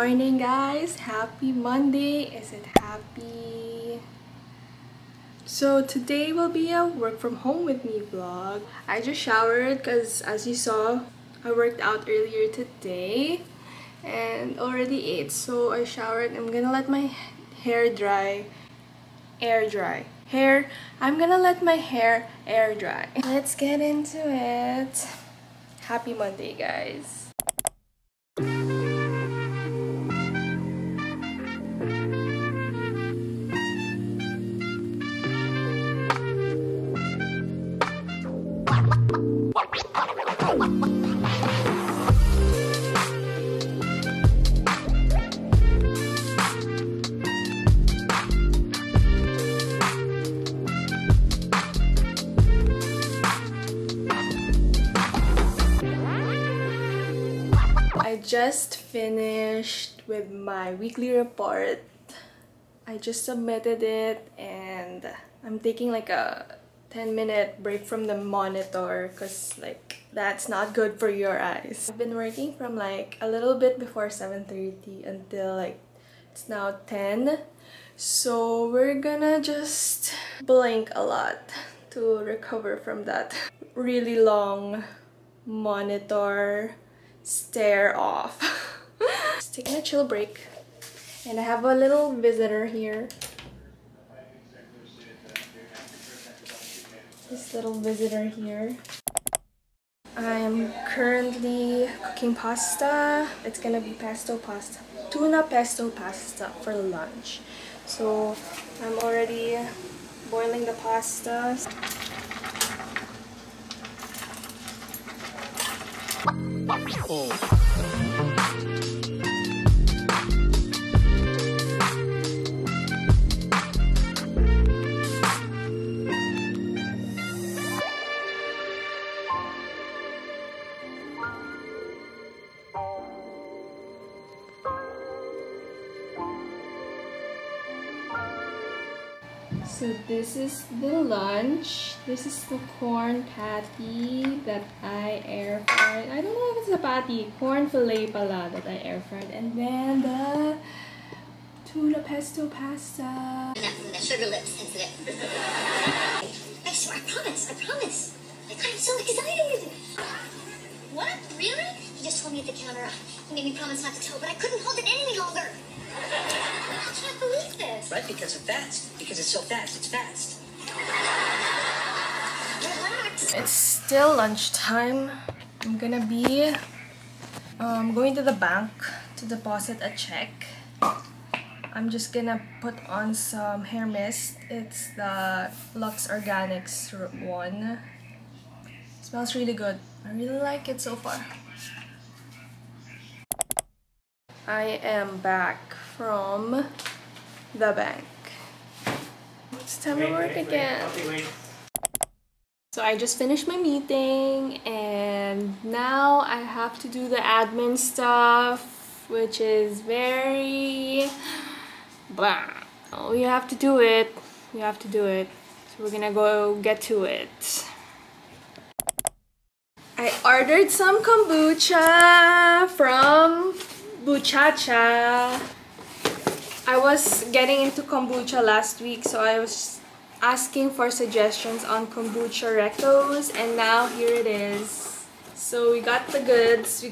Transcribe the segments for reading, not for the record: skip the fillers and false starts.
morning, guys. Happy Monday. Is it happy? So today will be a work from home with me vlog. I just showered because as you saw, I worked out earlier today and already ate. So I showered. I'm gonna let my hair dry. I'm gonna let my hair air dry. Let's get into it. Happy Monday, guys. I just finished with my weekly report. I just submitted it and I'm taking like a 10-minute break from the monitor because like that's not good for your eyes. I've been working from like a little bit before 7:30 until like it's now 10. So we're gonna just blink a lot to recover from that really long monitor stare off. Just taking a chill break. And I have a little visitor here. This little visitor here. I'm currently cooking pasta. It's gonna be pesto pasta. Tuna pesto pasta for lunch. So I'm already boiling the pasta. So this is the lunch. This is the corn patty that I air fried. I don't know if it's a patty. Corn fillet pala that I air fried. And then the tuna pesto pasta. Sugar lips incident. I swear, I promise. Like, I'm so excited. What? Really? He just told me at the counter. He made me promise not to tell, but I couldn't hold it in any longer. I can't believe this. Right, because it's fast. Because it's so fast, it's fast. Relax. It's still lunchtime. I'm gonna be going to the bank to deposit a check. I'm just gonna put on some hair mist. It's the Lux Organics one. It smells really good. I really like it so far. I am back from the bank. It's time to work again. So I just finished my meeting and now I have to do the admin stuff, which is very blah. Oh, you have to do it. You have to do it. So we're gonna go get to it. I ordered some kombucha from Buchacha. I was getting into kombucha last week, so I was asking for suggestions on kombucha recos, and now here it is. So we got the goods.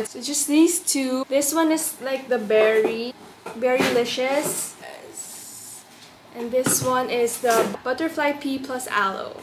So just these two. This one is like the berry-licious, and this one is the butterfly pea plus aloe.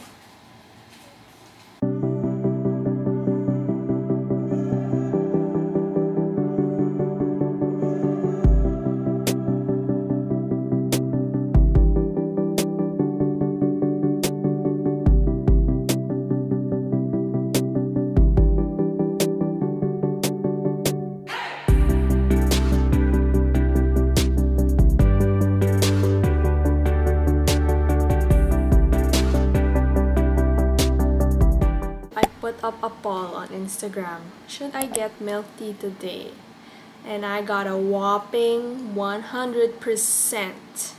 Up a poll on Instagram. Should I get milk tea today? And I got a whopping 100%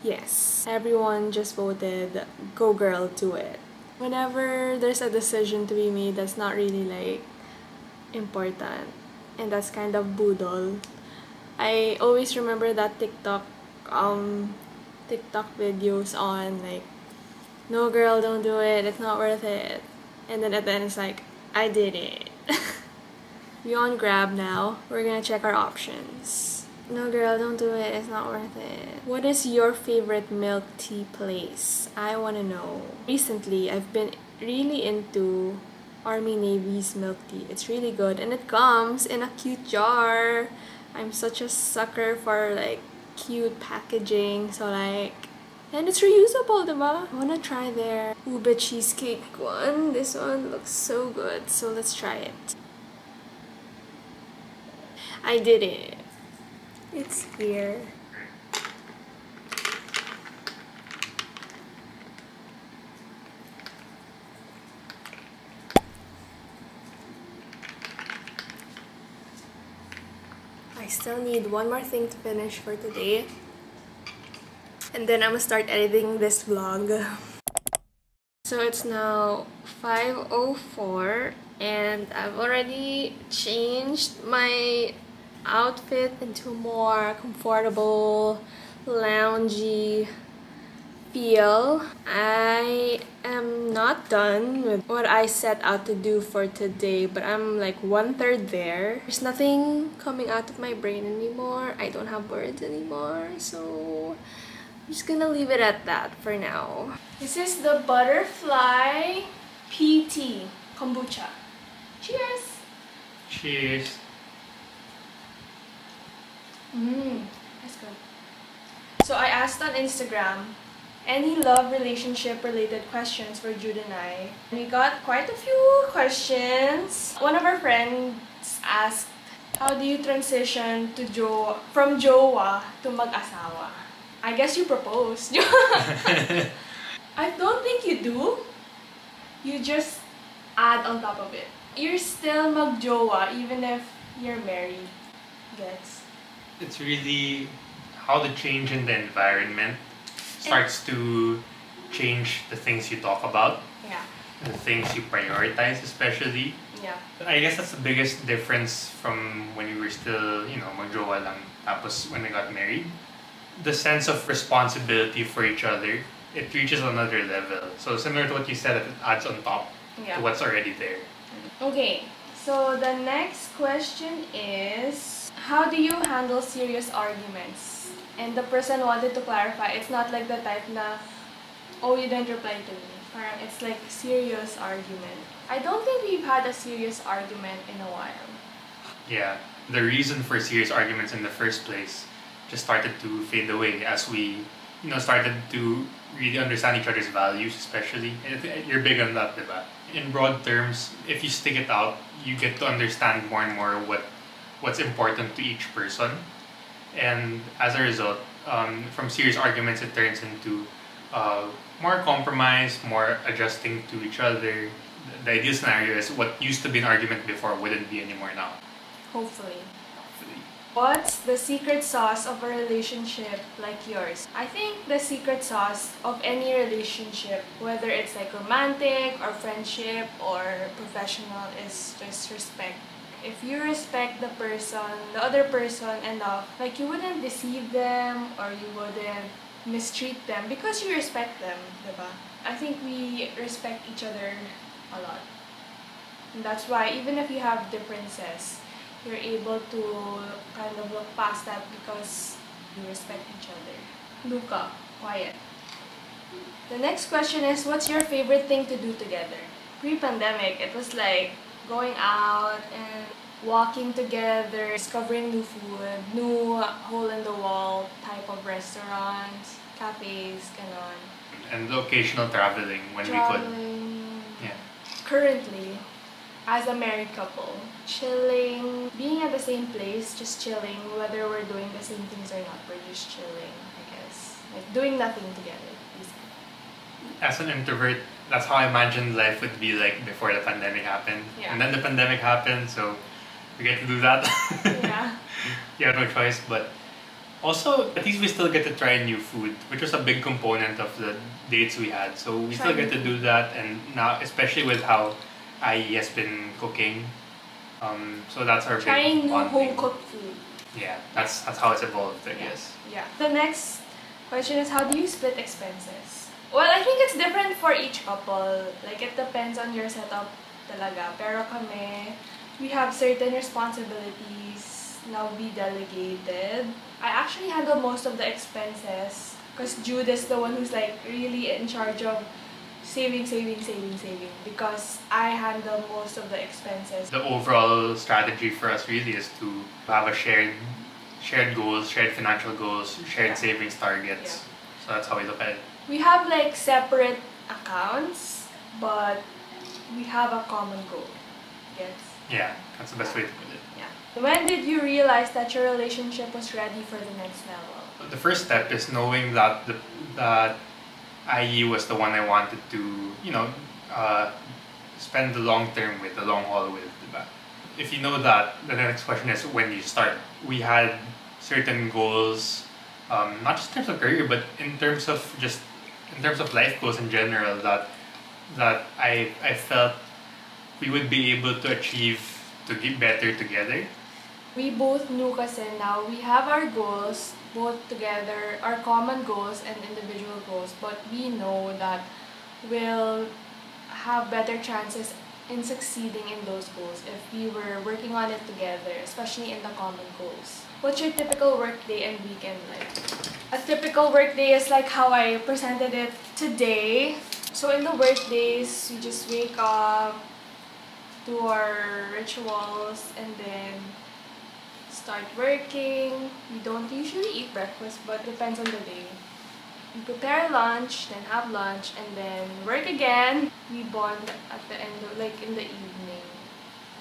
yes. Everyone just voted go girl, do it. Whenever there's a decision to be made that's not really like important, and that's kind of boodle. I always remember that TikTok videos on like, no girl, don't do it, it's not worth it. And then at the end it's like, I did it. We on Grab now. We're gonna check our options. No girl, don't do it, it's not worth it. What is your favorite milk tea place? I wanna know. Recently, I've been really into Army Navy's milk tea. It's really good and it comes in a cute jar. I'm such a sucker for like cute packaging, so like, and it's reusable, diba? I wanna try their ube cheesecake one. This one looks so good, so let's try it. I did it. It's here. I still need one more thing to finish for today. And then I'm gonna start editing this vlog. So it's now 5:04 and I've already changed my outfit into more comfortable, loungy feel. I am not done with what I set out to do for today, but I'm like 1/3 there. There's nothing coming out of my brain anymore. I don't have words anymore, so I'm just gonna leave it at that for now. This is the butterfly PT kombucha. Cheers! Cheers. That's good. So I asked on Instagram any love relationship related questions for Jude and I. We got quite a few questions. One of our friends asked, how do you transition to from jowa to mag-asawa? I guess you proposed. I don't think you do. You just add on top of it. You're still mag-jowa even if you're married. Yes. It's really how the change in the environment starts to change the things you talk about, Yeah. the things you prioritize especially. Yeah. I guess that's the biggest difference from when we were still, magjowa lang, tapos when we got married. The sense of responsibility for each other, it reaches another level. So similar to what you said, it adds on top Yeah. to what's already there. Okay, so the next question is, how do you handle serious arguments? And the person wanted to clarify, it's not like the type na, oh, you didn't reply to me. Parang it's like serious argument. I don't think we've had a serious argument in a while. Yeah, the reason for serious arguments in the first place just started to fade away as we, started to really understand each other's values, especially. You're big on that, diba? In broad terms, if you stick it out, you get to understand more and more what's important to each person. And as a result, from serious arguments, it turns into more compromise, more adjusting to each other. The ideal scenario is what used to be an argument before wouldn't be anymore now. Hopefully. Hopefully. What's the secret sauce of a relationship like yours? I think the secret sauce of any relationship, whether it's like romantic or friendship or professional, is just respect. If you respect the other person enough, like you wouldn't deceive them or you wouldn't mistreat them because you respect them, diba? I think we respect each other a lot. And that's why even if you have differences, you're able to kind of look past that because you respect each other. Luca, quiet. The next question is, what's your favorite thing to do together? Pre-pandemic, it was like going out and walking together, discovering new food, new hole-in-the-wall type of restaurants, cafes, ganon. And the occasional traveling when we could. Yeah. Currently, as a married couple, chilling, being at the same place, just chilling, whether we're doing the same things or not, we're just chilling, I guess. Like doing nothing together, basically. As an introvert, that's how I imagined life would be like before the pandemic happened. Yeah. And then the pandemic happened, so we get to do that. Yeah. You have no choice, but also at least we still get to try new food, which was a big component of the dates we had. So we still get to do that, and now especially with how AYI has been cooking, So that's our Trying big new bonding. home cooked food. Yeah, that's how it's evolved, I guess. Yeah. The next question is, how do you split expenses? Well, I think it's different for each couple. Like, it depends on your setup talaga. Pero kami, we have certain responsibilities now we delegated. I actually handle most of the expenses because Jude is the one who's like really in charge of saving because I handle most of the expenses. The overall strategy for us really is to have a shared goals, shared financial goals, shared savings targets. So that's how we look at it. We have like separate accounts, but we have a common goal. Yes. Yeah, that's the best way to put it. Yeah. When did you realize that your relationship was ready for the next level? The first step is knowing that that AYI was the one I wanted to, spend the long term with, the long haul with. Diba? If you know that, the next question is when you start. We had certain goals, not just in terms of career, but in terms of life goals in general that I felt we would be able to achieve to get better together. We both knew kasi now we have our goals both together, our common goals and individual goals, but we know that we'll have better chances in succeeding in those goals if we were working on it together, especially in the common goals. What's your typical workday and weekend like? A typical workday is like how I presented it today. So in the workdays, we just wake up, do our rituals, and then start working. We don't usually eat breakfast, but depends on the day. We prepare lunch, then have lunch, and then work again. We bond at the end, like in the evening.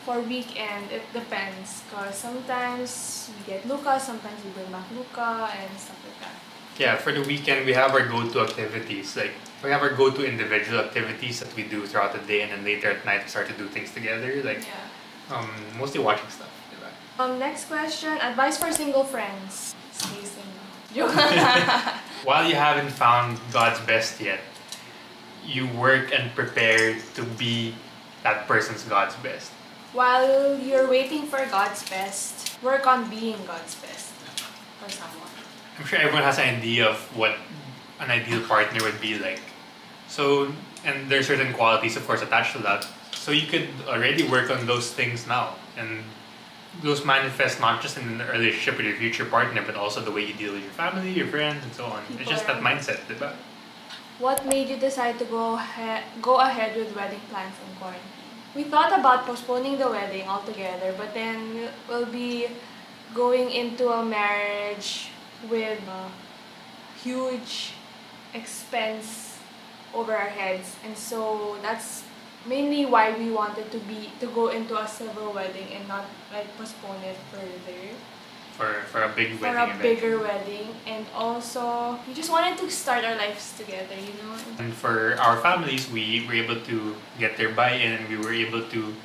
For weekend, it depends, cause sometimes we get Luca, sometimes we bring back Luca, and stuff like that. Yeah, for the weekend we have our go-to activities. Like we have our go-to individual activities that we do throughout the day, and then later at night we start to do things together. Like mostly watching stuff. Diba? Next question, advice for single friends. Stay single. While you haven't found God's best yet, you work and prepare to be that person's God's best. While you're waiting for God's best, work on being God's best for someone. I'm sure everyone has an idea of what an ideal partner would be like. So, and there's certain qualities, of course, attached to that. So you could already work on those things now. And those manifest not just in a relationship with your future partner, but also the way you deal with your family, your friends, and so on. It's just that mindset, diba? What made you decide to go ahead with wedding plans in quarantine? We thought about postponing the wedding altogether, but then we'll be going into a marriage with a huge expense over our heads, and so that's mainly why we wanted to go into a civil wedding and not like postpone it further. For a big wedding For a event. bigger wedding, and also we just wanted to start our lives together, you know. And for our families, we were able to get their buy-in, and we were able to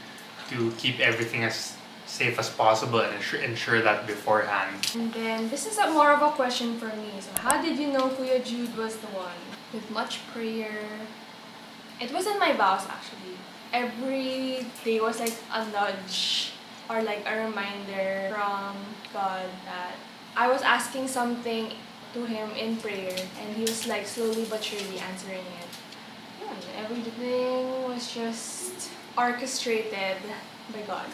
keep everything as safe as possible and ensure that beforehand. And then this is more of a question for me. So how did you know Kuya Jude was the one? With much prayer. It was in my vows actually. Every day was like a nudge or like a reminder from God that I was asking something to Him in prayer, and He was like slowly but surely answering it. Yeah, everything was just orchestrated by God.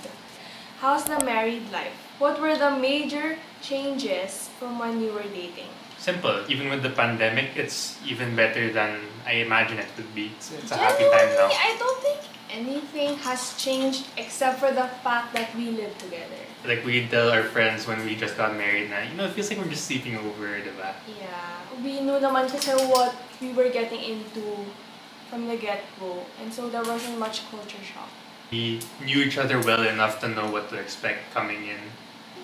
How's the married life? What were the major changes from when you were dating? Simple. Even with the pandemic, it's even better than I imagine it would be. It's a happy time now. I don't think anything has changed except for the fact that we live together. Like we tell our friends when we just got married na, it feels like we're just sleeping over, diba? Yeah. We knew naman kasi what we were getting into from the get-go, and so there wasn't much culture shock. We knew each other well enough to know what to expect coming in.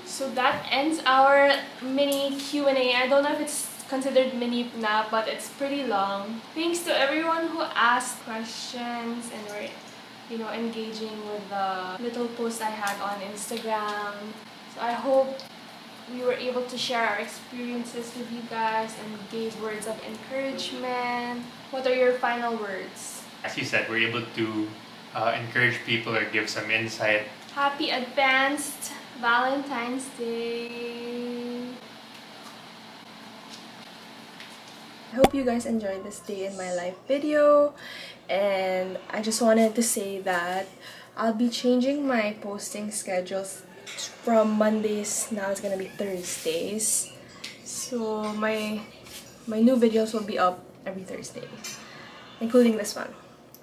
So that ends our mini Q&A. I don't know if it's considered mini na, but it's pretty long. Thanks to everyone who asked questions and were, engaging with the little post I had on Instagram. So I hope we were able to share our experiences with you guys and gave words of encouragement. What are your final words? As you said, we're able to encourage people or give some insight Happy advanced Valentine's Day! I hope you guys enjoyed this day in my life video, and I just wanted to say that I'll be changing my posting schedules from Mondays. Now it's gonna be Thursdays, so my new videos will be up every Thursday, including this one.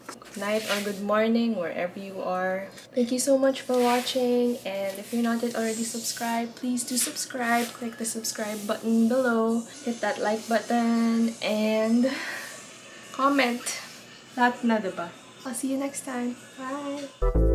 Good night or good morning wherever you are. Thank you so much for watching, and if you're not yet already subscribed, please do subscribe. Click the subscribe button below, hit that like button, and comment. Lahat na, diba? I'll see you next time. Bye!